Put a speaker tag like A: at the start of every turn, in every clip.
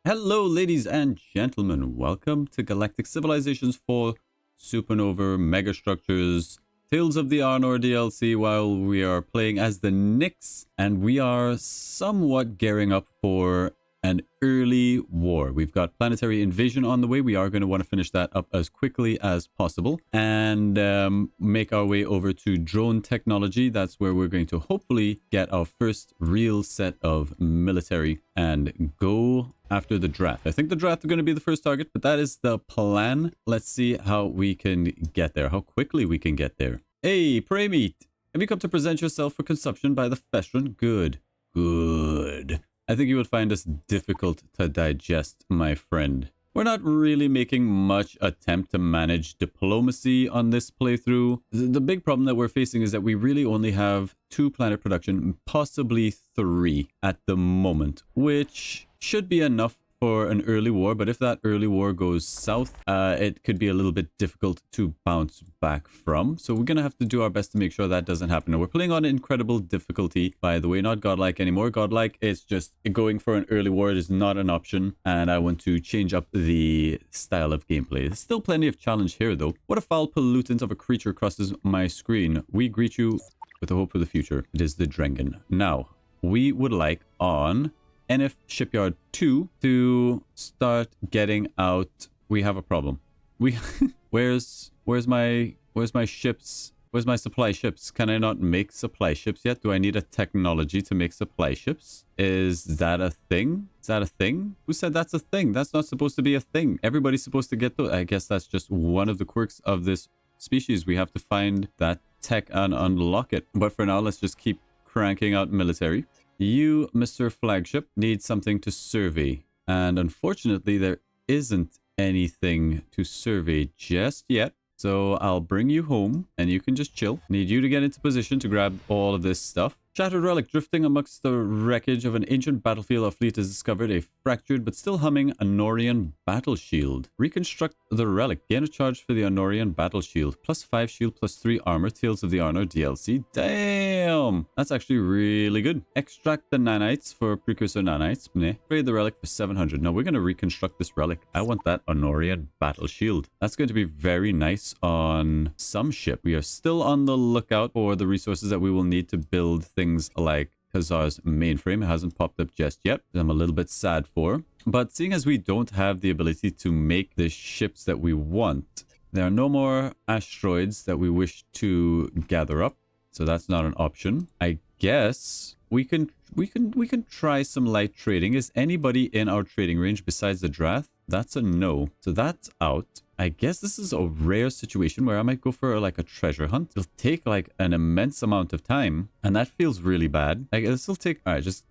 A: Hello, ladies and gentlemen. Welcome to Galactic Civilizations 4 Supernova Megastructures Tales of the Arnor DLC while we are playing as the Nyx, and we are somewhat gearing up for an early war. We've got planetary invasion on the way. We are going to want to finish that up as quickly as possible and make our way over to drone technology. That's where we're going to hopefully get our first real set of military and go after the Drath. I think the Drath are going to be the first target, but that is the plan. Let's see how we can get there, how quickly we can get there. Hey, prey meat! Have you come to present yourself for consumption by the Festron? Good. Good. I think you would find this difficult to digest, my friend. We're not really making much attempt to manage diplomacy on this playthrough. The big problem that we're facing is that we really only have 2 planet production, possibly 3 at the moment, which should be enough for an early war. But if that early war goes south, it could be a little bit difficult to bounce back from. So we're going to have to do our best to make sure that doesn't happen. Now, we're playing on incredible difficulty, by the way, not godlike anymore. Godlike is just going for an early war. It is not an option, and I want to change up the style of gameplay. There's still plenty of challenge here, though. What a foul pollutant of a creature crosses my screen. We greet you with a hope for the future. It is the Drengen. Now, we would like on NF Shipyard 2 to start getting out. We have a problem. Where's my ships? Where's my supply ships? Can I not make supply ships yet? Do I need a technology to make supply ships? Is that a thing? Is that a thing? Who said that's a thing? That's not supposed to be a thing. Everybody's supposed to get those. I guess that's just one of the quirks of this species. We have to find that tech and unlock it. But for now, let's just keep cranking out military. You, Mr. Flagship, need something to survey. And unfortunately, there isn't anything to survey just yet. So I'll bring you home and you can just chill. Need you to get into position to grab all of this stuff. Shattered relic drifting amongst the wreckage of an ancient battlefield. Our fleet has discovered a fractured but still humming Anorian battle shield. Reconstruct the relic. Gain a charge for the Anorian battle shield. +5 shield, +3 armor. Tales of the Arnor DLC. Damn! That's actually really good. Extract the nanites for precursor nanites. Meh. Trade the relic for 700. Now we're going to reconstruct this relic. I want that Anorian battle shield. That's going to be very nice on some ship. We are still on the lookout for the resources that we will need to build things like Khazar's mainframe. It hasn't popped up just yet. I'm a little bit sad for. But seeing as we don't have the ability to make the ships that we want, there are no more asteroids that we wish to gather up. So that's not an option. I guess we can try some light trading. Is anybody in our trading range besides the Drath? That's a no. So that's out. I guess this is a rare situation where I might go for like a treasure hunt. It'll take like an immense amount of time, and that feels really bad. I guess it'll take... All right, just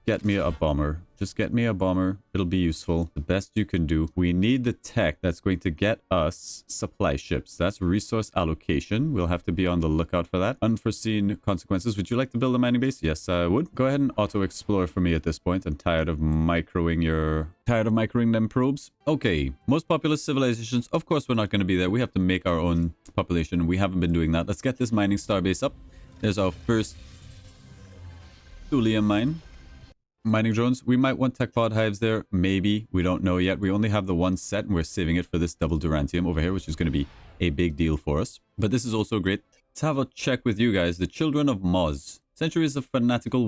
A: get me a bomber. Just get me a bomber. It'll be useful. The best you can do. We need the tech that's going to get us supply ships. That's resource allocation. We'll have to be on the lookout for that. Unforeseen consequences. Would you like to build a mining base? Yes, I would. Go ahead and auto-explore for me at this point. I'm tired of microing them probes. Okay. Most populous civilizations. Of course, we're not going to be there. We have to make our own population. We haven't been doing that. Let's get this mining starbase up. There's our first thulium mine. Mining drones. We might want tech pod hives there. Maybe. We don't know yet. We only have the one set and we're saving it for this double durantium over here, which is going to be a big deal for us. But this is also great. Let's have a check with you guys. The children of Moz. Centuries of fanatical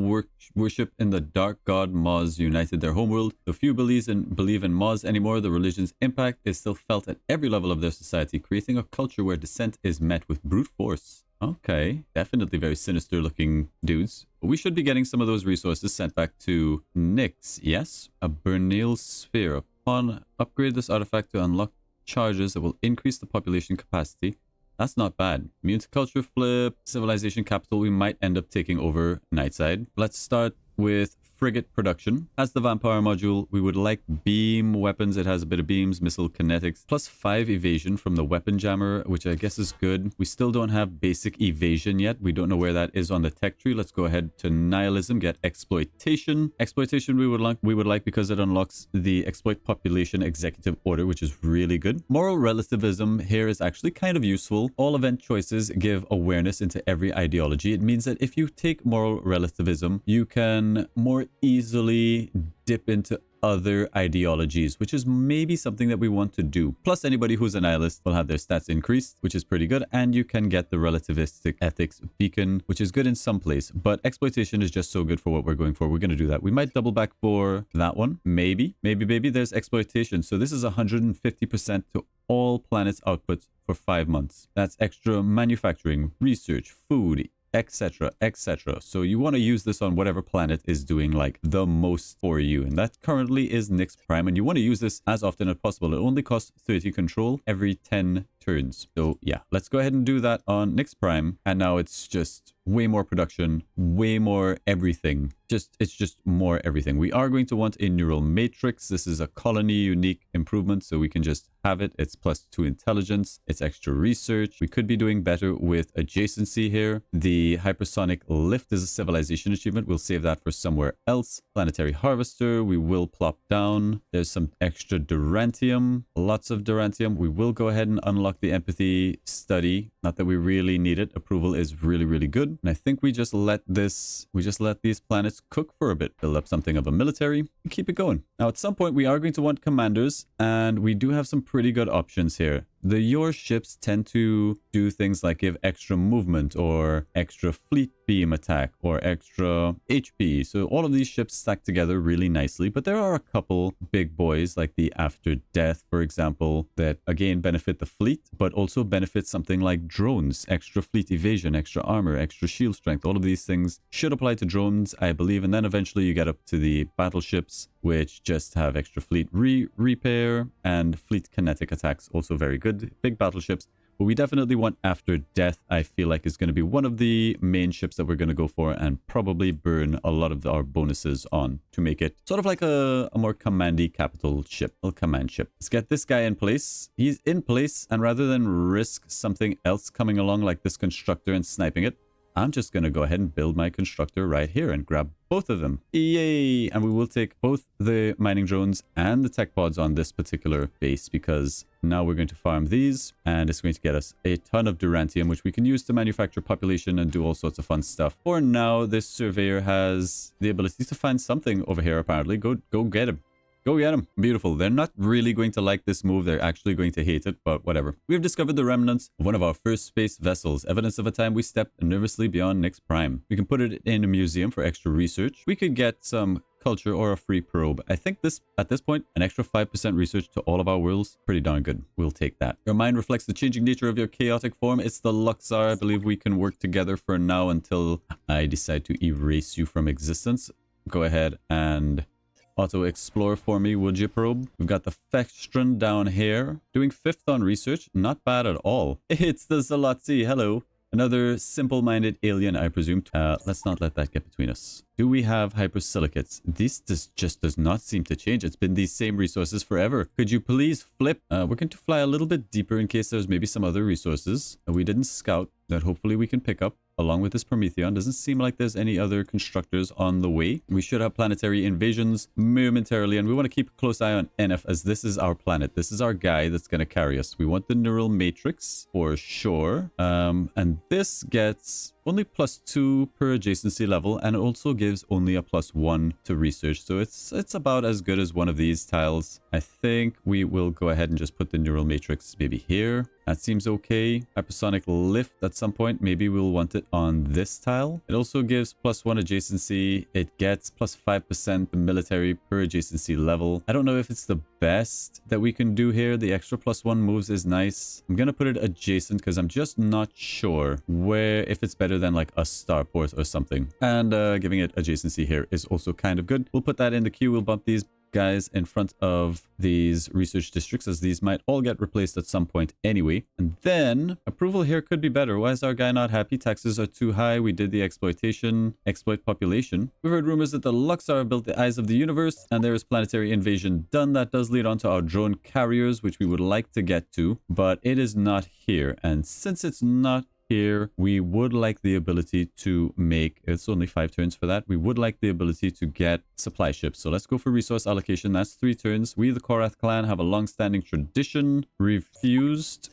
A: worship in the dark god Moz united their homeworld. Though few believe in Moz anymore, the religion's impact is still felt at every level of their society, creating a culture where dissent is met with brute force. Okay, definitely very sinister looking dudes. We should be getting some of those resources sent back to Nyx. Yes, a Bernil sphere. Upon upgrade this artifact to unlock charges that will increase the population capacity. That's not bad. Immune to culture flip, civilization capital. We might end up taking over Nightside. Let's start with frigate production. As the vampire module, we would like beam weapons. It has a bit of beams, missile kinetics, +5 evasion from the weapon jammer, which I guess is good. We still don't have basic evasion yet. We don't know where that is on the tech tree. Let's go ahead to nihilism, get exploitation. Exploitation we would like because it unlocks the exploit population executive order, which is really good. Moral relativism here is actually kind of useful. All event choices give awareness into every ideology. It means that if you take moral relativism, you can more easily dip into other ideologies, which is maybe something that we want to do. Plus, anybody who's a nihilist will have their stats increased, which is pretty good. And you can get the relativistic ethics beacon, which is good in some place. But exploitation is just so good for what we're going for. We're going to do that. We might double back for that one. Maybe there's exploitation. So this is 150% to all planets' output for 5 months. That's extra manufacturing, research, food, etc, etc. So you want to use this on whatever planet is doing like the most for you, and that currently is Nyx Prime, and you want to use this as often as possible. It only costs 30 control every 10 turns. So yeah, let's go ahead and do that on Nyx Prime, and now it's just way more production, way more everything. It's just more everything. We are going to want a neural matrix. This is a colony unique improvement, so we can just have it. It's +2 intelligence. It's extra research. We could be doing better with adjacency here. The hypersonic lift is a civilization achievement. We'll save that for somewhere else. Planetary harvester, we will plop down. There's some extra durantium, lots of durantium. We will go ahead and unlock the empathy study. Not that we really need it. Approval is really, really good. And I think we just let these planets cook for a bit, build up something of a military, and keep it going. Now, at some point, we are going to want commanders, and we do have some pretty good options here. Your ships tend to do things like give extra movement or extra fleet beam attack or extra HP. So all of these ships stack together really nicely, but there are a couple big boys like the After Death, for example, that again benefit the fleet, but also benefit something like drones, extra fleet evasion, extra armor, extra shield strength. All of these things should apply to drones, I believe. And then eventually you get up to the battleships, which just have extra fleet repair and fleet kinetic attacks, also very good. Big battleships. But we definitely want After Death. I feel like is going to be one of the main ships that we're going to go for, and probably burn a lot of our bonuses on to make it sort of like a more commandy capital ship, a command ship. Let's get this guy in place. He's in place, and rather than risk something else coming along like this constructor and sniping it, I'm just going to go ahead and build my constructor right here and grab both of them. Yay! And we will take both the mining drones and the tech pods on this particular base, because now we're going to farm these, and it's going to get us a ton of durantium, which we can use to manufacture population and do all sorts of fun stuff. For now, this surveyor has the ability to find something over here, apparently. Go get him. Go get them. Beautiful. They're not really going to like this move. They're actually going to hate it, but whatever. We've discovered the remnants of one of our first space vessels, evidence of a time we stepped nervously beyond Nyx Prime. We can put it in a museum for extra research. We could get some culture or a free probe. I think this, at this point, an extra 5% research to all of our worlds, pretty darn good. We'll take that. Your mind reflects the changing nature of your chaotic form. It's the Luxar. I believe we can work together for now until I decide to erase you from existence. Go ahead and auto explore for me, would you, probe? We've got the Fextron down here. Doing 5th on research. Not bad at all. It's the Zalotzi. Hello. Another simple-minded alien, I presume. Let's not let that get between us. Do we have hypersilicates? This just does not seem to change. It's been these same resources forever. Could you please flip? We're going to fly a little bit deeper in case there's maybe some other resources that we didn't scout that hopefully we can pick up along with this Prometheon. Doesn't seem like there's any other constructors on the way. We should have planetary invasions momentarily, and we want to keep a close eye on NF, as this is our planet. This is our guy that's going to carry us. We want the neural matrix for sure. And this gets only +2 per adjacency level, and it also gives only a +1 to research. So it's about as good as one of these tiles. I think we will go ahead and just put the neural matrix maybe here. That seems okay. Hypersonic lift at some point. Maybe we'll want it on this tile. It also gives +1 adjacency. It gets +5% military per adjacency level. I don't know if it's the best that we can do here. The extra +1 moves is nice. I'm gonna put it adjacent because I'm just not sure if it's better than like a starport or something. And giving it adjacency here is also kind of good. We'll put that in the queue. We'll bump these guys in front of these research districts, as these might all get replaced at some point anyway. And then approval here could be better. Why is our guy not happy? Taxes are too high. We did the exploit population. We've heard rumors that the Luxar built the eyes of the universe, and there is planetary invasion done. That does lead on to our drone carriers, which we would like to get to, but it is not here. And since it's not here, we would like the ability to make, it's only 5 turns for that, we would like the ability to get supply ships. So let's go for resource allocation. That's 3 turns. We, the Korath clan, have a long-standing tradition. Refused.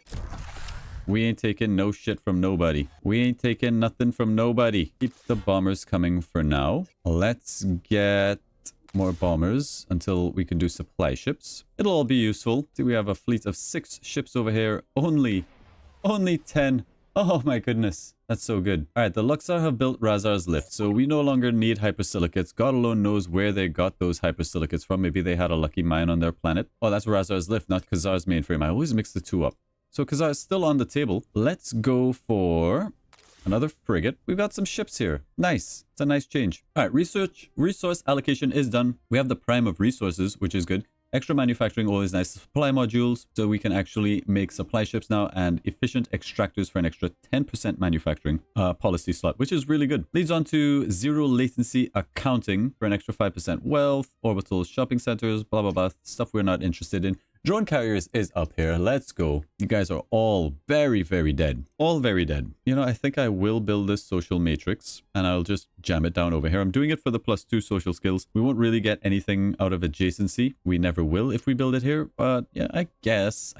A: We ain't taking no shit from nobody. We ain't taking nothing from nobody. Keep the bombers coming for now. Let's get more bombers until we can do supply ships. It'll all be useful. See, we have a fleet of 6 ships over here. Only 10. Oh my goodness. That's so good. All right, the Luxor have built Razar's lift, so we no longer need hypersilicates. God alone knows where they got those hypersilicates from. Maybe they had a lucky mine on their planet. Oh, that's Razar's lift, not Khazar's mainframe. I always mix the two up. So Khazar is still on the table. Let's go for another frigate. We've got some ships here. Nice. It's a nice change. All right, resource allocation is done. We have the prime of resources, which is good. Extra manufacturing, always nice. Supply modules, so we can actually make supply ships now, and efficient extractors for an extra 10% manufacturing policy slot, which is really good. Leads on to zero latency accounting for an extra 5% wealth, orbital shopping centers, blah, blah, blah. Stuff we're not interested in. Drone carriers is up here. Let's go. You guys are all very, very dead. All very dead. You know, I think I will build this social matrix and I'll just jam it down over here. I'm doing it for the +2 social skills. We won't really get anything out of adjacency. We never will if we build it here. But yeah, I guess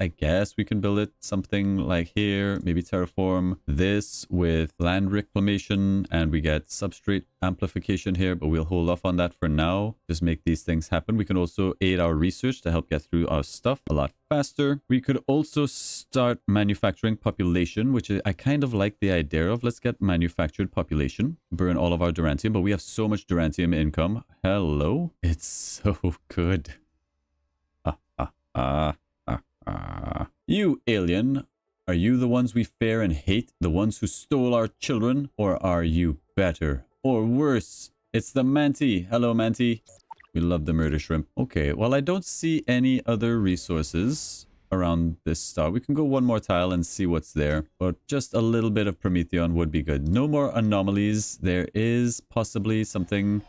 A: we can build it something like here. Maybe terraform this with land reclamation and we get substrate amplification here, but we'll hold off on that for now. Just make these things happen. We can also aid our research to help get through our stuff a lot faster. We could also start manufacturing population, which I kind of like the idea of. Let's get manufactured population, burn all of our Durantium, but we have so much Durantium income. Hello? It's so good. You alien, are you the ones we fear and hate? The ones who stole our children? Or are you better? Or worse? It's the Manti. Hello, Manti. We love the murder shrimp. Okay, well, I don't see any other resources around this star. We can go one more tile and see what's there, but just a little bit of Prometheon would be good. No more anomalies. There is possibly something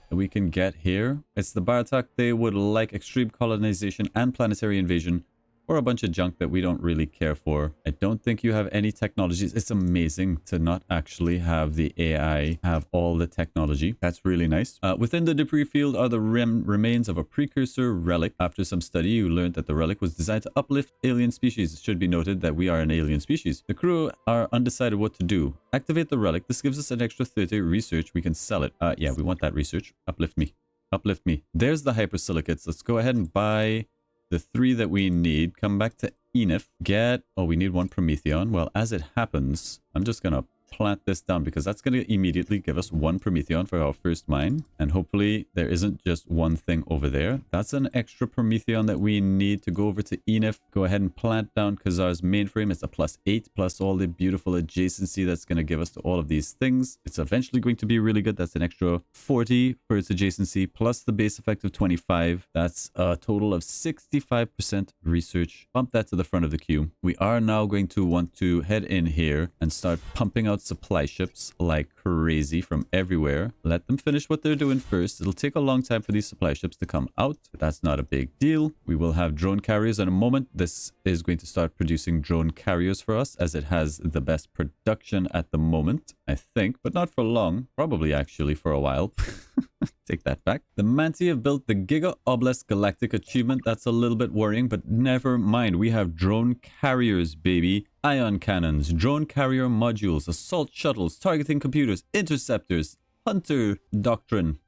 A: that we can get here. It's the Bartok. They would like extreme colonization and planetary invasion, or a bunch of junk that we don't really care for. I don't think you have any technologies. It's amazing to not actually have the AI have all the technology. That's really nice. Within the debris field are the remains of a precursor relic. After some study, you learned that the relic was designed to uplift alien species. It should be noted that we are an alien species. The crew are undecided what to do. Activate the relic. This gives us an extra 30 research. We can sell it. Yeah, we want that research. Uplift me. Uplift me. There's the hypersilicates. Let's go ahead and buy the 3 that we need. Come back to Enif. Oh, we need 1 Prometheon. Well, as it happens, I'm just gonna plant this down because that's gonna immediately give us 1 Prometheon for our first mine. And hopefully there isn't just one thing over there. That's an extra Prometheon that we need to go over to Enif. Go ahead and plant down Khazar's mainframe. It's a +8 plus all the beautiful adjacency that's gonna give us to all of these things. It's eventually going to be really good. That's an extra 40 for its adjacency plus the base effect of 25. That's a total of 65% research. Bump that to the front of the queue. We are now going to want to head in here and start pumping out supply ships like crazy from everywhere. Let them finish what they're doing first. It'll take a long time for these supply ships to come out, but that's not a big deal. We will have drone carriers in a moment. This is going to start producing drone carriers for us as it has the best production at the moment, I think, but not for long. Probably actually for a while. Take that back. The Manti have built the Giga Obelisk Galactic Achievement. That's a little bit worrying, but never mind. We have drone carriers, baby. Ion cannons, drone carrier modules, assault shuttles, targeting computers, interceptors, hunter doctrine.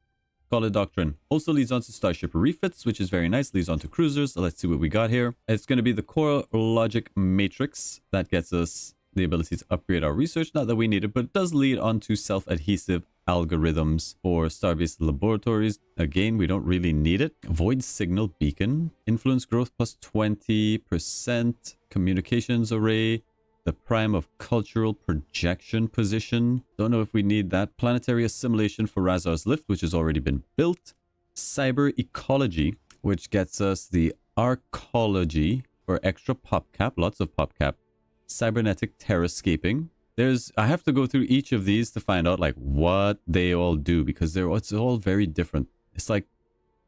A: Call it doctrine. Also leads on to starship refits, which is very nice. Leads on to cruisers. So let's see what we got here. It's going to be the core logic matrix that gets us the ability to upgrade our research. Not that we need it, but it does lead on to self-adhesive algorithms for star-based laboratories. Again, we don't really need it. Void signal beacon, influence growth plus 20%, communications array, the prime of cultural projection position. Don't know if we need that. Planetary assimilation for Razar's lift, which has already been built. Cyber ecology, which gets us the arcology for extra PopCap, lots of PopCap. Cybernetic terrascaping. I have to go through each of these to find out like what they all do because it's all very different. It's like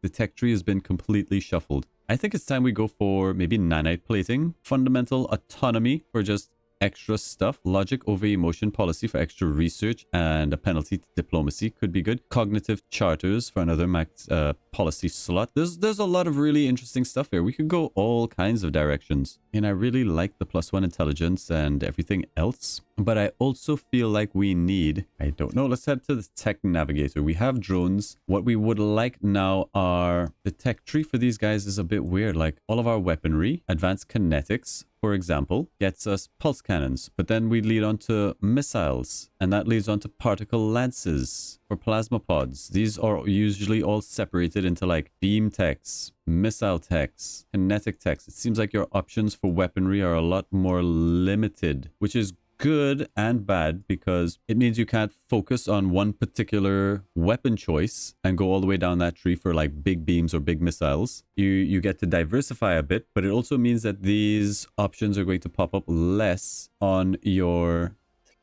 A: the tech tree has been completely shuffled. I think it's time we go for maybe nanite plating, fundamental autonomy for just extra stuff. Logic over emotion policy for extra research and a penalty to diplomacy could be good. Cognitive charters for another max policy slot. There's a lot of really interesting stuff here. We could go all kinds of directions. And I really like the +1 intelligence and everything else. But I also feel like we need, I don't know, let's head to the tech navigator. We have drones. What we would like now are, the tech tree for these guys is a bit weird. Like all of our weaponry, advanced kinetics, for example, gets us pulse cannons, but then we lead on to missiles, and that leads on to particle lances for plasma pods. These are usually all separated into like beam techs, missile techs, kinetic techs. It seems like your options for weaponry are a lot more limited, which is good and bad because it means you can't focus on one particular weapon choice and go all the way down that tree for like big beams or big missiles. You get to diversify a bit, but it also means that these options are going to pop up less on your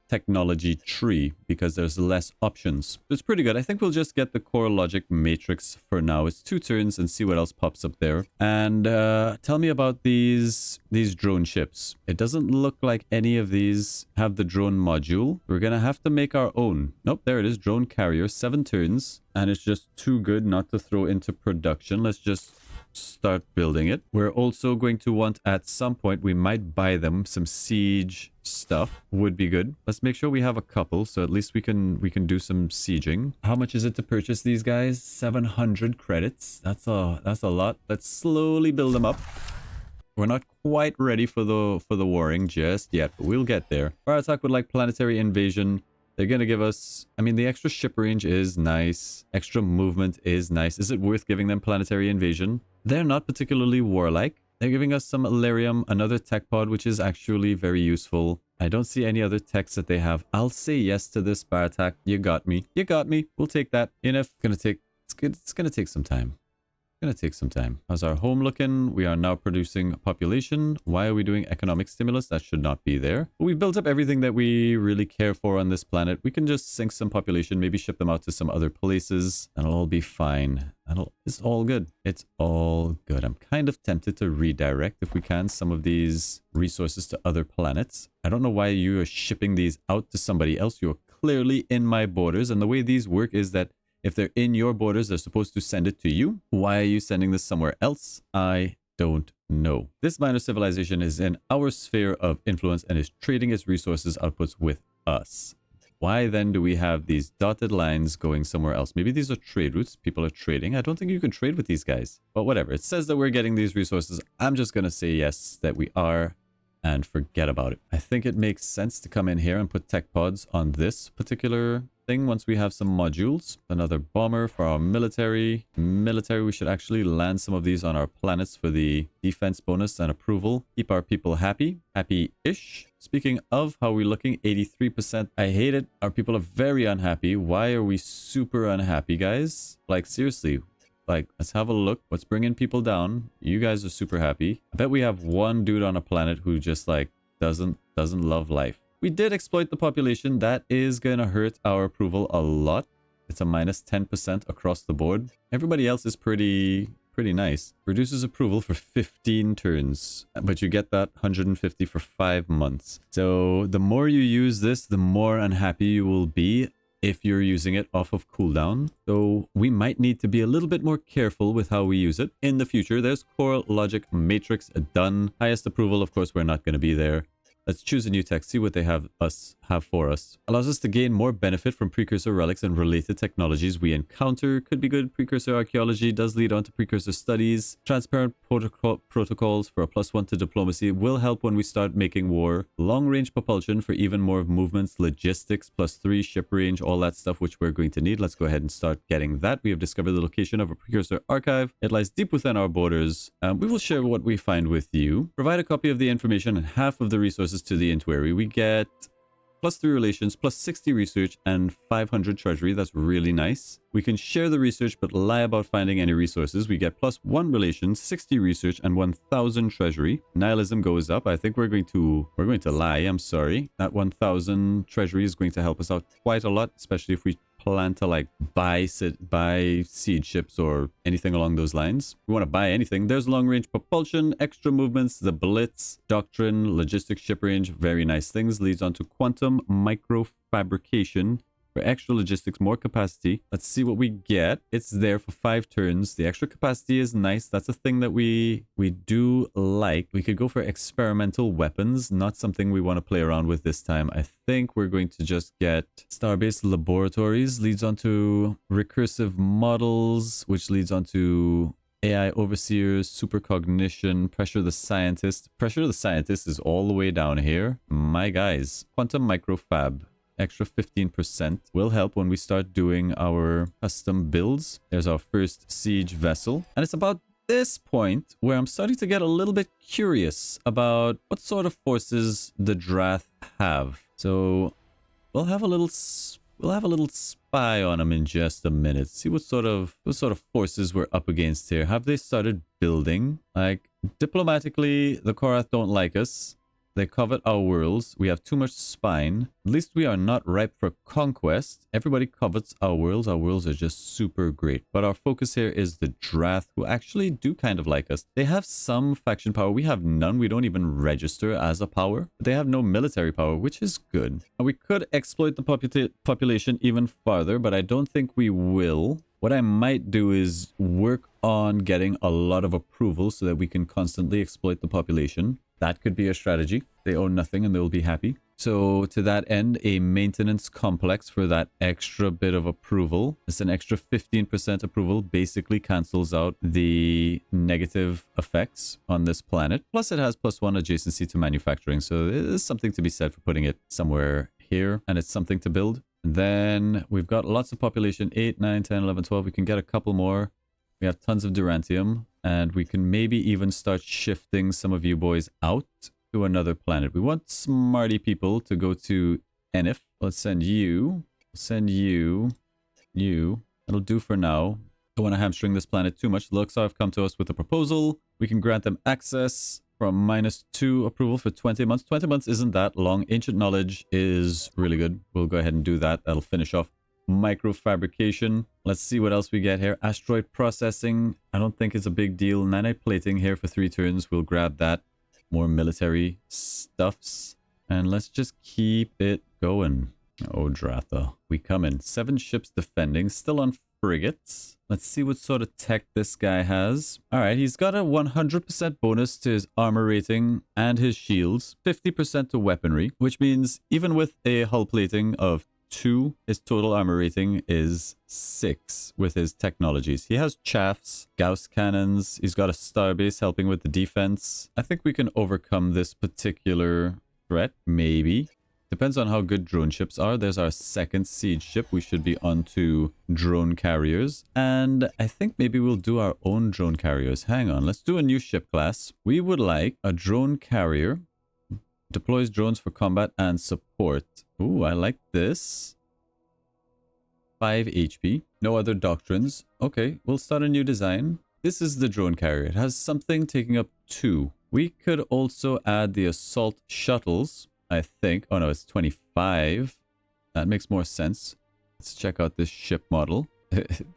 A: technology tree because there's less options. It's pretty good. I think we'll just get the core logic matrix for now. It's 2 turns and see what else pops up there. And tell me about these drone ships. It doesn't look like any of these have the drone module. We're gonna have to make our own. Nope, there it is. Drone carrier, 7 turns, and it's just too good not to throw into production. Let's just start building it. We're also going to want, at some point, we might buy them some siege stuff. Would be good. Let's make sure we have a couple, so at least we can do some sieging. How much is it to purchase these guys? 700 credits. That's a lot. Let's slowly build them up. We're not quite ready for the warring just yet, but we'll get there. Our attack would like planetary invasion. They're going to give us, I mean, the extra ship range is nice. Extra movement is nice. Is it worth giving them planetary invasion? They're not particularly warlike. They're giving us some Illyrium, another tech pod, which is actually very useful. I don't see any other techs that they have. I'll say yes to this bar attack. You got me. You got me. We'll take that. It's going to take some time. Gonna take some time. How's our home looking? We are now producing population. Why are we doing economic stimulus? That should not be there. But we've built up everything that we really care for on this planet. We can just sink some population, maybe ship them out to some other places, and it'll all be fine. It's all good. It's all good. I'm kind of tempted to redirect, if we can, some of these resources to other planets. I don't know why you are shipping these out to somebody else. You're clearly in my borders, and the way these work is that if they're in your borders, they're supposed to send it to you. Why are you sending this somewhere else? I don't know. This minor civilization is in our sphere of influence and is trading its resources outputs with us. Why then do we have these dotted lines going somewhere else? Maybe these are trade routes. People are trading. I don't think you can trade with these guys. But whatever. It says that we're getting these resources. I'm just going to say yes, that we are, and forget about it. I think it makes sense to come in here and put tech pods on this particular thing once we have some modules. Another bomber for our military. We should actually land some of these on our planets for the defense bonus and approval. Keep our people happy. Happy-ish. Speaking of, how are we looking? 83%. I hate it. Our people are very unhappy. Why are we super unhappy, guys? Like, seriously. Like, let's have a look. What's bringing people down? You guys are super happy. I bet we have one dude on a planet who just, like, doesn't love life. We did exploit the population. That is going to hurt our approval a lot. It's a minus 10% across the board. Everybody else is pretty nice. Reduces approval for 15 turns, but you get that 150 for 5 months. So the more you use this, the more unhappy you will be if you're using it off of cooldown. So we might need to be a little bit more careful with how we use it in the future. There's core logic matrix done. Highest approval, of course, we're not going to be there. Let's choose a new tech, see what they have for us. Allows us to gain more benefit from precursor relics and related technologies we encounter. Could be good. Precursor archaeology does lead on to precursor studies. Transparent protocols for a +1 to diplomacy will help when we start making war. Long-range propulsion for even more movements. Logistics, +3, ship range, all that stuff which we're going to need. Let's go ahead and start getting that. We have discovered the location of a precursor archive. It lies deep within our borders. We will share what we find with you. Provide a copy of the information and half of the resources to the inquiry. We get +3 relations, +60 research, and 500 treasury. That's really nice. We can share the research but lie about finding any resources. We get +1 relations, 60 research, and 1000 treasury. Nihilism goes up. I think we're going to lie. I'm sorry. That 1000 treasury is going to help us out quite a lot, especially if we plan to like buy siege ships or anything along those lines. We want to buy anything. There's long range propulsion, extra movements, the blitz, doctrine, logistics, ship range, very nice things. Leads on to quantum microfabrication. For extra logistics, more capacity. Let's see what we get. It's there for 5 turns. The extra capacity is nice. That's a thing that we do like. We could go for experimental weapons, not something we want to play around with this time. I think we're going to just get Starbase Laboratories. Leads on to recursive models, which leads on to AI overseers, supercognition, pressure the scientist. Pressure the scientist is all the way down here. My guys. Quantum microfab. Extra 15% will help when we start doing our custom builds. There's our first siege vessel. And it's about this point where I'm starting to get a little bit curious about what sort of forces the Drath have. So we'll have a little spy on them in just a minute. See what sort of forces we're up against here. Have they started building? Like, diplomatically, the Korath don't like us. They covet our worlds. We have too much spine. At least we are not ripe for conquest. Everybody covets our worlds. Our worlds are just super great. But our focus here is the Drath, who actually do kind of like us. They have some faction power. We have none. We don't even register as a power. But they have no military power, which is good. And we could exploit the population even farther, but I don't think we will. What I might do is work on getting a lot of approval so that we can constantly exploit the population. That could be a strategy. They own nothing and they'll be happy. So to that end, a maintenance complex for that extra bit of approval. It's an extra 15% approval. Basically cancels out the negative effects on this planet. Plus it has +1 adjacency to manufacturing. So there's something to be said for putting it somewhere here. And it's something to build. And then we've got lots of population. 8, 9, 10, 11, 12. We can get a couple more. We have tons of Durantium. And we can maybe even start shifting some of you boys out to another planet. We want smarty people to go to Enif. Let's send you. Send you. You. That'll do for now. Don't want to hamstring this planet too much. Luxor have come to us with a proposal. We can grant them access from -2 approval for 20 months. 20 months isn't that long. Ancient knowledge is really good. We'll go ahead and do that. That'll finish off microfabrication. Let's see what else we get here. Asteroid processing. I don't think it's a big deal. Nanite plating here for 3 turns. We'll grab that. More military stuffs. And let's just keep it going. Oh, Dratha. We come in. 7 ships defending. Still on frigates. Let's see what sort of tech this guy has. All right, he's got a 100% bonus to his armor rating and his shields. 50% to weaponry, which means even with a hull plating of 2, his total armor rating is 6 with his technologies. He has chaffs, Gauss cannons. He's got a starbase helping with the defense. I think we can overcome this particular threat, maybe. Depends on how good drone ships are. There's our second siege ship. We should be onto drone carriers. And I think maybe we'll do our own drone carriers. Hang on, let's do a new ship class. We would like a drone carrier. Deploys drones for combat and support. Ooh, I like this. 5 HP. No other doctrines. Okay, we'll start a new design. This is the drone carrier. It has something taking up 2. We could also add the assault shuttles, I think. Oh no, it's 25. That makes more sense. Let's check out this ship model.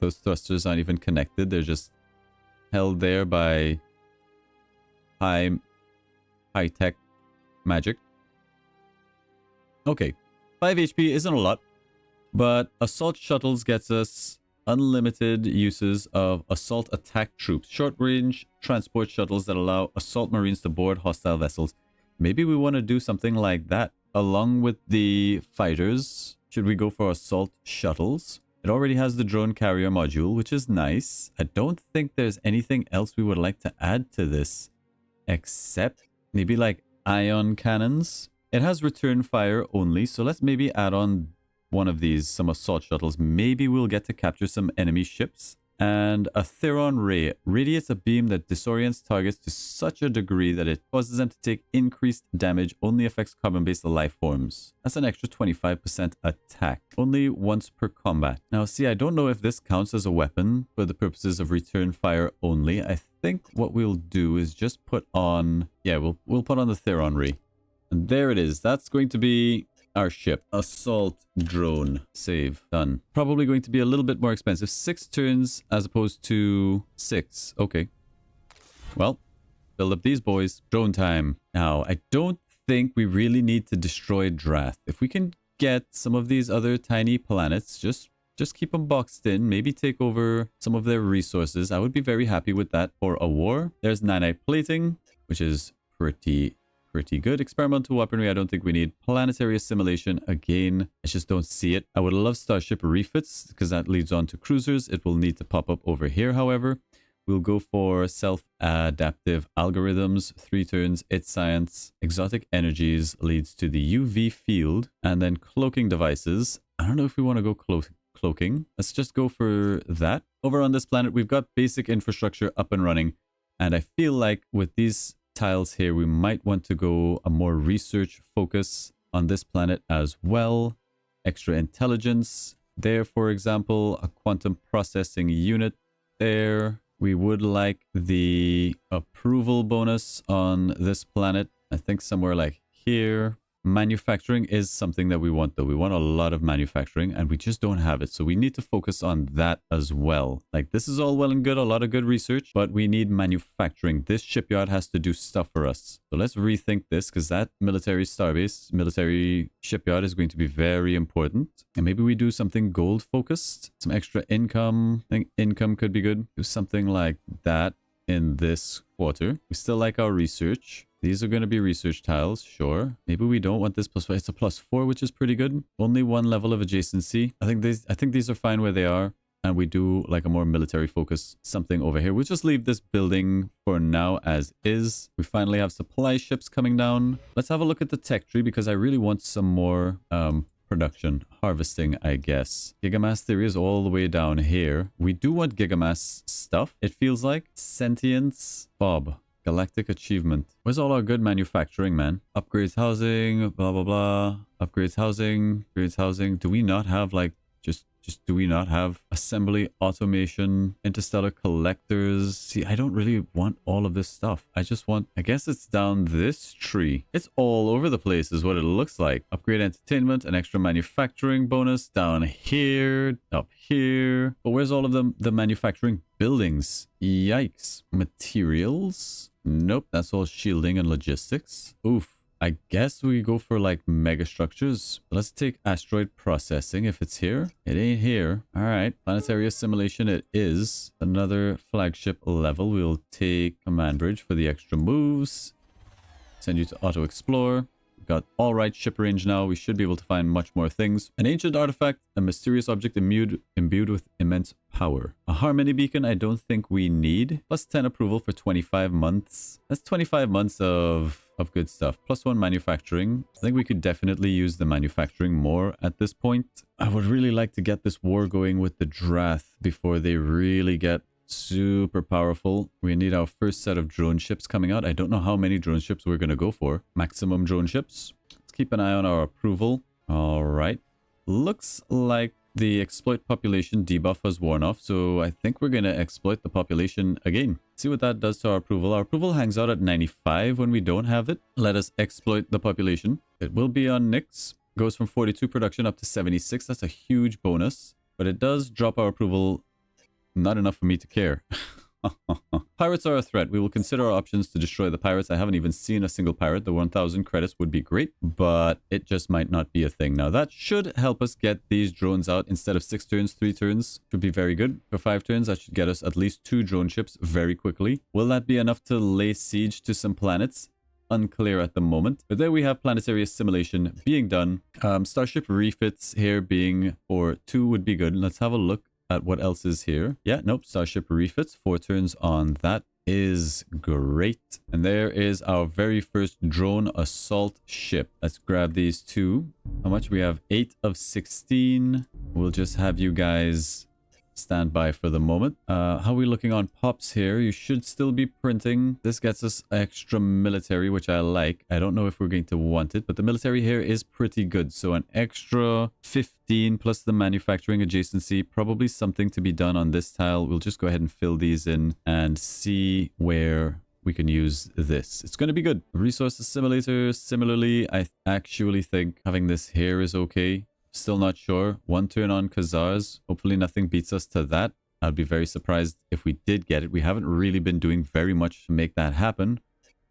A: Those thrusters aren't even connected. They're just held there by high-tech magic. Okay, 5 HP isn't a lot, but assault shuttles gets us unlimited uses of assault attack troops, short range transport shuttles that allow assault marines to board hostile vessels. Maybe we want to do something like that along with the fighters. Should we go for assault shuttles? It already has the drone carrier module, which is nice. I don't think there's anything else we would like to add to this except maybe like ion cannons. It has return fire only, so let's maybe add on one of these, some assault shuttles. Maybe we'll get to capture some enemy ships. And a Theron ray radiates a beam that disorients targets to such a degree that it causes them to take increased damage, only affects carbon-based life forms. That's an extra 25% attack, only once per combat. Now see, I don't know if this counts as a weapon for the purposes of return fire only. I think what we'll do is just put on, yeah, we'll put on the Theron ray. And there it is. That's going to be our ship. Assault drone. Save. Done. Probably going to be a little bit more expensive. 6 turns as opposed to 6. Okay. Well, build up these boys. Drone time. Now, I don't think we really need to destroy Drath. If we can get some of these other tiny planets, just keep them boxed in, maybe take over some of their resources. I would be very happy with that for a war. There's nanite plating, which is pretty good. Experimental weaponry, I don't think we need. Planetary assimilation, again, I just don't see it. I would love starship refits because that leads on to cruisers. It will need to pop up over here, however. We'll go for self-adaptive algorithms, 3 turns, it's science. Exotic energies leads to the UV field, and then cloaking devices. I don't know if we want to go cloaking. Let's just go for that. Over on this planet, we've got basic infrastructure up and running, and I feel like with these tiles here, we might want to go a more research focus on this planet as well. Extra intelligence there, for example, a quantum processing unit there. We would like the approval bonus on this planet. I think somewhere like here. Manufacturing is something that we want, though. We want a lot of manufacturing, and we just don't have it. So we need to focus on that as well. Like, this is all well and good, a lot of good research, but we need manufacturing. This shipyard has to do stuff for us. So let's rethink this, because that military starbase, military shipyard is going to be very important. And maybe we do something gold-focused, some extra income. I think income could be good. Do something like that in this quarter. We still like our research. These are going to be research tiles, sure. Maybe we don't want this +5. It's a +4, which is pretty good. Only 1 level of adjacency. I think these are fine where they are. And we do like a more military focus, something over here. We'll just leave this building for now as is. We finally have supply ships coming down. Let's have a look at the tech tree because I really want some more production. Harvesting, I guess. Gigamass theory is all the way down here. We do want gigamass stuff, it feels like. Sentience. Bob. Galactic achievement. Where's all our good manufacturing, man? Upgrades housing, blah, blah, blah. Upgrades housing, upgrades housing. Do we not have like, just do we not have assembly, automation, interstellar collectors? See, I don't really want all of this stuff. I just want, I guess it's down this tree. It's all over the place is what it looks like. Upgrade entertainment, an extra manufacturing bonus down here, up here. But where's all of the manufacturing buildings? Yikes. Materials? Nope, that's all shielding and logistics. Oof. I guess we go for like mega structures. Let's take asteroid processing if it's here. It ain't here. All right. Planetary assimilation it is. Another flagship level. We'll take command bridge for the extra moves. Send you to auto explore. We've got all right ship range now. We should be able to find much more things. An ancient artifact, a mysterious object imbued with immense power. A harmony beacon I don't think we need. Plus 10 approval for 25 months. That's 25 months of good stuff. Plus 1 manufacturing. I think we could definitely use the manufacturing more at this point. I would really like to get this war going with the Drath before they really get super powerful. We need our first set of drone ships coming out. I don't know how many drone ships we're going to go for. Maximum drone ships. Let's keep an eye on our approval. All right. Looks like the exploit population debuff has worn off, so I think we're going to exploit the population again. See what that does to our approval. Our approval hangs out at 95 when we don't have it. Let us exploit the population. It will be on Nyx. Goes from 42 production up to 76. That's a huge bonus, but it does drop our approval. Not enough for me to care. Pirates are a threat. We will consider our options to destroy the pirates. I haven't even seen a single pirate. The 1,000 credits would be great, but it just might not be a thing. Now, that should help us get these drones out instead of 6 turns, 3 turns. Should be very good. For 5 turns, that should get us at least 2 drone ships very quickly. Will that be enough to lay siege to some planets? Unclear at the moment. But there we have planetary assimilation being done. Starship refits here being for 2 would be good. Let's have a look at what else is here. Yeah, nope. Starship refits. 4 turns on that is great. And there is our very first drone assault ship. Let's grab these 2. How much? We have 8 of 16. We'll just have you guys stand by for the moment. How are we looking on pops here? You should still be printing. This gets us extra military, which I like. I don't know if we're going to want it, but the military here is pretty good. So an extra 15 plus the manufacturing adjacency, probably something to be done on this tile. We'll just go ahead and fill these in and see where we can use this. It's going to be good. Resource assimilator, similarly, I actually think having this here is okay. Still not sure. One turn on Khazars. Hopefully nothing beats us to that. I'd be very surprised if we did get it. We haven't really been doing very much to make that happen,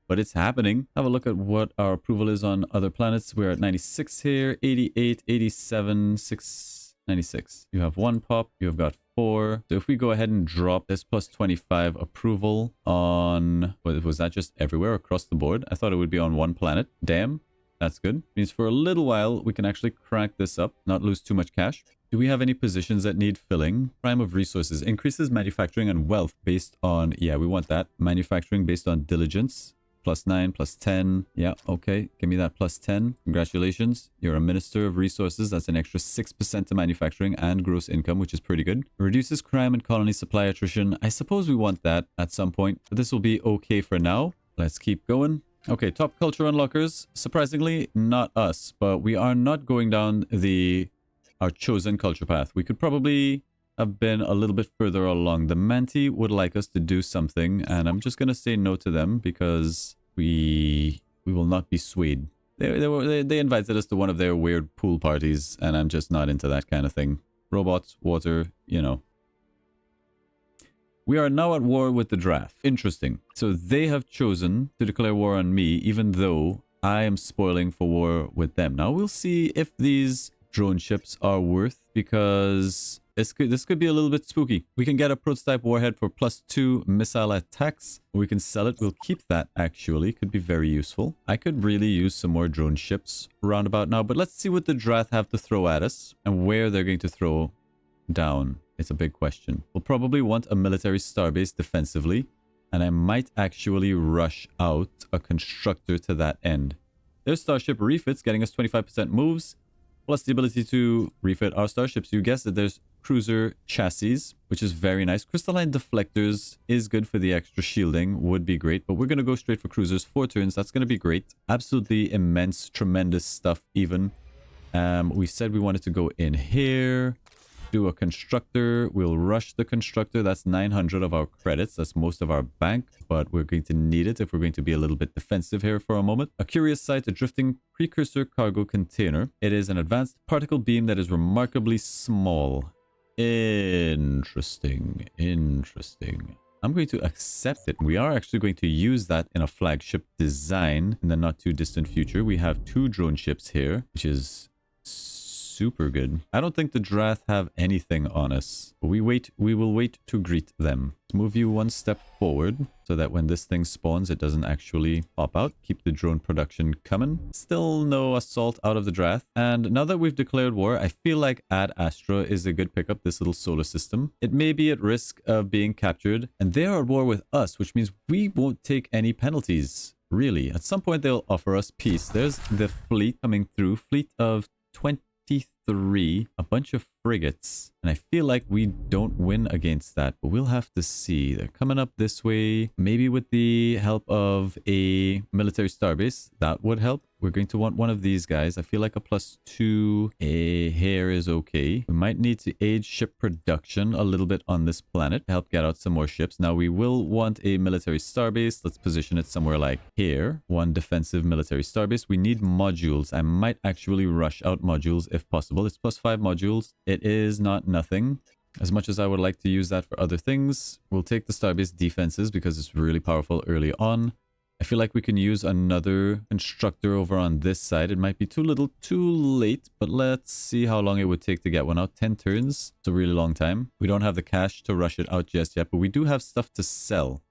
A: but it's happening. Have a look at what our approval is on other planets. We're at 96 here, 88, 87, 96. You have 1 pop, you have got 4. So if we go ahead and drop this plus 25 approval on, was that just everywhere across the board? I thought it would be on 1 planet. Damn, that's good. Means for a little while, we can actually crank this up, not lose too much cash. Do we have any positions that need filling? Prime of resources increases manufacturing and wealth based on, yeah, we want that. Manufacturing based on diligence. +9, +10. Yeah, okay. Give me that +10. Congratulations. You're a minister of resources. That's an extra 6% to manufacturing and gross income, which is pretty good. Reduces crime and colony supply attrition. I suppose we want that at some point, but this will be okay for now. Let's keep going. Okay, top culture unlockers. Surprisingly, not us, but we are not going down our chosen culture path. We could probably have been a little bit further along. The Manti would like us to do something, and I'm just going to say no to them because we will not be swayed. They invited us to one of their weird pool parties, and I'm just not into that kind of thing. Robots, water, you know. We are now at war with the Drath. Interesting. So they have chosen to declare war on me, even though I am spoiling for war with them. Now we'll see if these drone ships are worth, because this could be a little bit spooky. We can get a prototype warhead for +2 missile attacks. We can sell it. We'll keep that, actually. Could be very useful. I could really use some more drone ships roundabout now, but let's see what the Drath have to throw at us and where they're going to throw down. It's a big question. We'll probably want a military starbase defensively, and I might actually rush out a constructor to that end. There's Starship refits, getting us 25% moves, plus the ability to refit our starships. You guessed it, there's cruiser chassis, which is very nice. Crystalline deflectors is good for the extra shielding, would be great, but we're going to go straight for cruisers. 4 turns, that's going to be great. Absolutely immense, tremendous stuff even. We said we wanted to go in here, do a constructor. We'll rush the constructor. That's 900 of our credits. That's most of our bank, but we're going to need it if we're going to be a little bit defensive here for a moment. A curious sight, a drifting precursor cargo container. It is an advanced particle beam that is remarkably small. Interesting. I'm going to accept it. We are actually going to use that in a flagship design in the not too distant future. We have 2 drone ships here, which is super good. I don't think the Drath have anything on us. We will wait to greet them. Let's move you 1 step forward so that when this thing spawns, it doesn't actually pop out. Keep the drone production coming. Still no assault out of the Drath. And now that we've declared war, I feel like Ad Astra is a good pickup, this little solar system. It may be at risk of being captured, and they are at war with us, which means we won't take any penalties. Really. At some point, they'll offer us peace. There's the fleet coming through. Fleet of 23, a bunch of frigates, and I feel like we don't win against that, but we'll have to see. They're coming up this way, maybe with the help of a military starbase. That would help. We're going to want one of these guys. I feel like a +2 here is okay. We might need to aid ship production a little bit on this planet to help get out some more ships. Now we will want a military starbase. Let's position it somewhere like here. 1 defensive military starbase. We need modules. I might actually rush out modules if possible. It's +5 modules. It is not nothing. As much as I would like to use that for other things, we'll take the starbase defenses because it's really powerful early on. I feel like we can use another constructor over on this side. It might be too little, too late, but let's see how long it would take to get one out. 10 turns. It's a really long time. We don't have the cash to rush it out just yet, but we do have stuff to sell.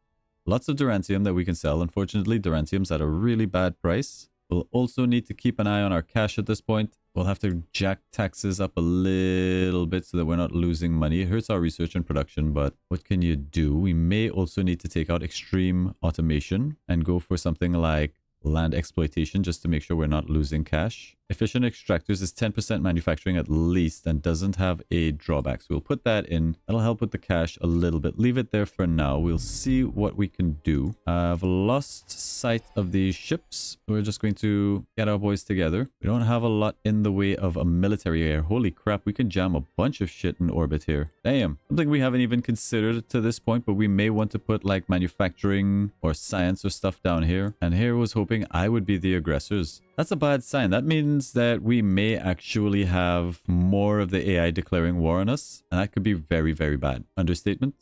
A: Lots of Durantium that we can sell. Unfortunately, Durantium's at a really bad price. We'll also need to keep an eye on our cash at this point. We'll have to jack taxes up a little bit so that we're not losing money. It hurts our research and production, but what can you do? We may also need to take out extreme automation and go for something like land exploitation just to make sure we're not losing cash. Efficient extractors is 10% manufacturing at least and doesn't have a drawback. So we'll put that in. That'll help with the cash a little bit. Leave it there for now. We'll see what we can do. I've lost sight of the ships. We're just going to get our boys together. We don't have a lot in the way of a military air. Holy crap, we can jam a bunch of shit in orbit here. Damn. Something we haven't even considered to this point, but we may want to put like manufacturing or science or stuff down here. And here was hoping I would be the aggressors. That's a bad sign. That means that we may actually have more of the AI declaring war on us. And that could be very, very bad. Understatement?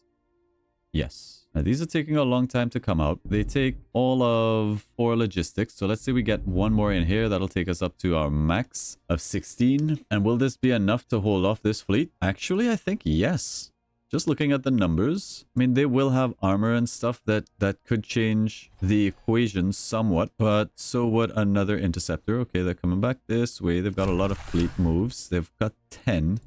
A: Yes. Now, these are taking a long time to come out. They take all of 4 logistics. So let's say we get one more in here. That'll take us up to our max of 16. And will this be enough to hold off this fleet? Actually, I think yes. Just looking at the numbers, I mean, they will have armor and stuff that could change the equation somewhat, but so would another interceptor. Okay, they're coming back this way. They've got a lot of fleet moves. They've got 10.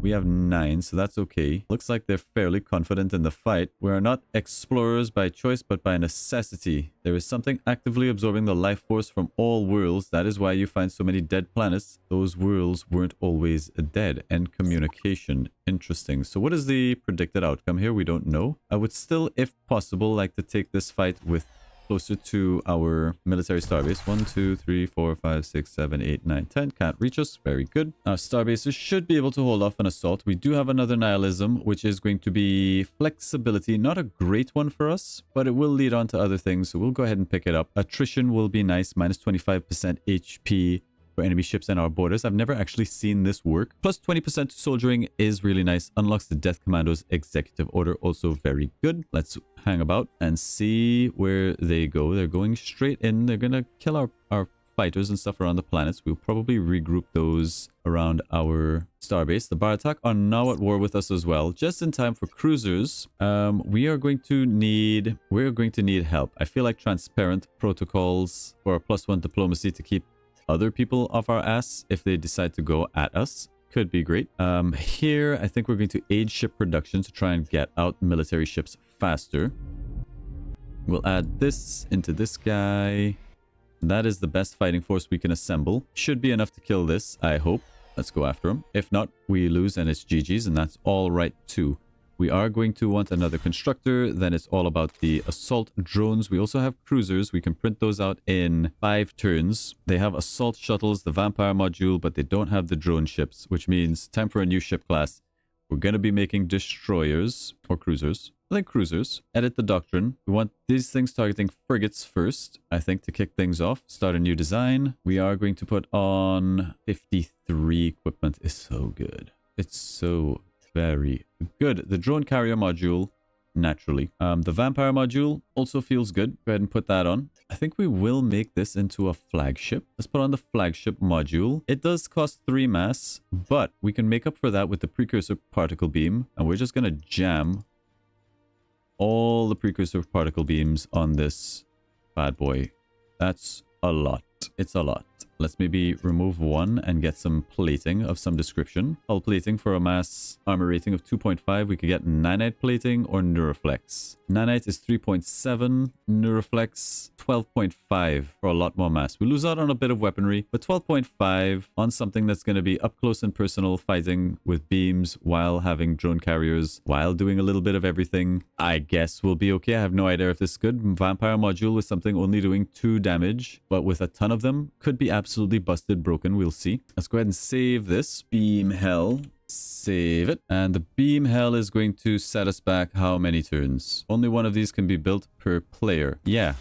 A: We have 9, so that's okay. Looks like they're fairly confident in the fight. We are not explorers by choice, but by necessity. There is something actively absorbing the life force from all worlds. That is why you find so many dead planets. Those worlds weren't always dead. End communication. Interesting. So what is the predicted outcome here? We don't know. I would still, if possible, like to take this fight with closer to our military starbase. 1, 2, 3, 4, 5, 6, 7, 8, 9, 10. Can't reach us. Very good. Our starbases should be able to hold off an assault. We do have another nihilism, which is going to be flexibility. Not a great one for us, but it will lead on to other things. So we'll go ahead and pick it up. Attrition will be nice. Minus 25% HP for enemy ships and our borders. I've never actually seen this work. Plus 20% to soldiering is really nice. Unlocks the Death Commando's executive order. Also very good. Let's hang about and see where they go. They're going straight in. They're going to kill our fighters and stuff around the planets. We'll probably regroup those around our starbase. The Baratak are now at war with us as well. Just in time for cruisers. We're going to need help. I feel like transparent protocols for a +1 diplomacy to keep other people off our ass if they decide to go at us could be great. Here I think we're going to aid ship production to try and get out military ships faster. We'll add this into this guy. That is the best fighting force we can assemble. Should be enough to kill this, I hope. Let's go after him. If not, we lose and it's GG's, and that's all right too. We are going to want another constructor. Then it's all about the assault drones. We also have cruisers. We can print those out in 5 turns. They have assault shuttles, the vampire module, but they don't have the drone ships, which means time for a new ship class. We're going to be making destroyers or cruisers. I think cruisers. Edit the doctrine. We want these things targeting frigates first, I think, to kick things off. Start a new design. We are going to put on 53 equipment. It's so good. It's so very good. The drone carrier module, naturally. The vampire module also feels good. Go ahead and put that on. I think we will make this into a flagship. Let's put on the flagship module. It does cost 3 mass, but we can make up for that with the precursor particle beam. And we're just going to jam all the precursor particle beams on this bad boy. That's a lot. It's a lot. Let's maybe remove one and get some plating of some description. Hull plating for a mass armor rating of 2.5. We could get nanite plating or neuroflex. Nanite is 3.7. Neuroflex 12.5 for a lot more mass. We lose out on a bit of weaponry, but 12.5 on something that's going to be up close and personal fighting with beams while having drone carriers, while doing a little bit of everything. I guess we'll be okay. I have no idea if this is good. Vampire module with something only doing 2 damage, but with a ton of them could be absolutely busted broken. We'll see. Let's go ahead and save this. Beam hell. Save it. And the beam hell is going to set us back how many turns? Only one of these can be built per player. Yeah.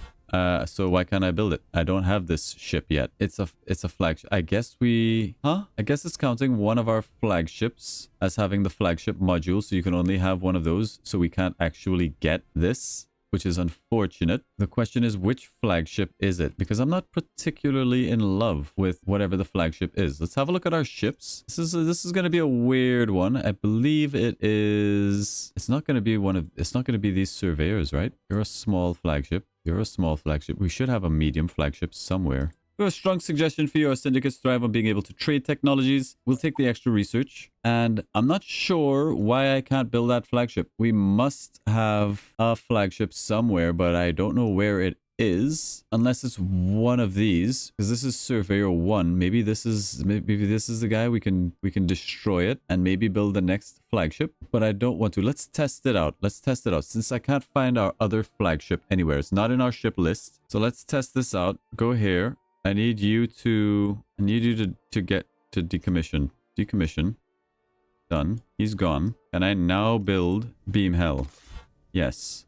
A: So why can't I build it? I don't have this ship yet. It's a flagship. I guess I guess it's counting one of our flagships as having the flagship module. So you can only have one of those. So we can't actually get this, which is unfortunate. The question is, which flagship is it? Because I'm not particularly in love with whatever the flagship is. Let's have a look at our ships. This is going to be a weird one. I believe it is. It's not going to be it's not going to be these surveyors, right? You're a small flagship. You're a small flagship. We should have a medium flagship somewhere. We have a strong suggestion for you. Our syndicates thrive on being able to trade technologies. We'll take the extra research. And I'm not sure why I can't build that flagship. We must have a flagship somewhere, but I don't know where it is, unless it's one of these, because this is Surveyor 1. Maybe this is the guy. We can destroy it and maybe build the next flagship. But I don't want to. Let's test it out. Let's test it out. Since I can't find our other flagship anywhere, it's not in our ship list. So let's test this out. Go here. I need you to get to decommission. Decommission. Done. He's gone. And I now build Beam Hell. Yes.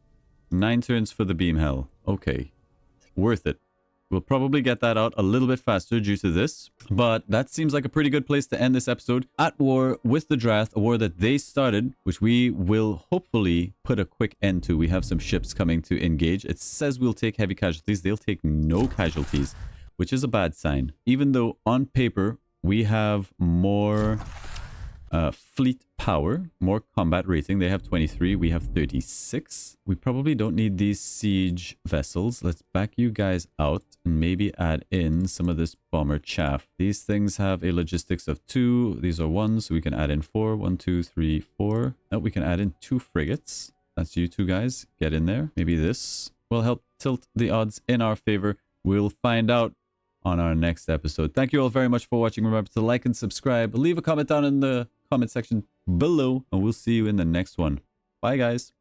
A: 9 turns for the Beam Hell. Okay. Worth it. We'll probably get that out a little bit faster due to this. But that seems like a pretty good place to end this episode. At war with the Drath, a war that they started, which we will hopefully put a quick end to. We have some ships coming to engage. It says we'll take heavy casualties. They'll take no casualties, which is a bad sign. Even though on paper, we have more fleet power, more combat rating. They have 23. We have 36. We probably don't need these siege vessels. Let's back you guys out and maybe add in some of this bomber chaff. These things have a logistics of 2. These are 1, so we can add in 4. 1, 2, 3, 4. Oh, we can add in 2 frigates. That's you two guys. Get in there. Maybe this will help tilt the odds in our favor. We'll find out on our next episode. Thank you all very much for watching. Remember to like and subscribe. Leave a comment down in the comment section below, and we'll see you in the next one. Bye, guys.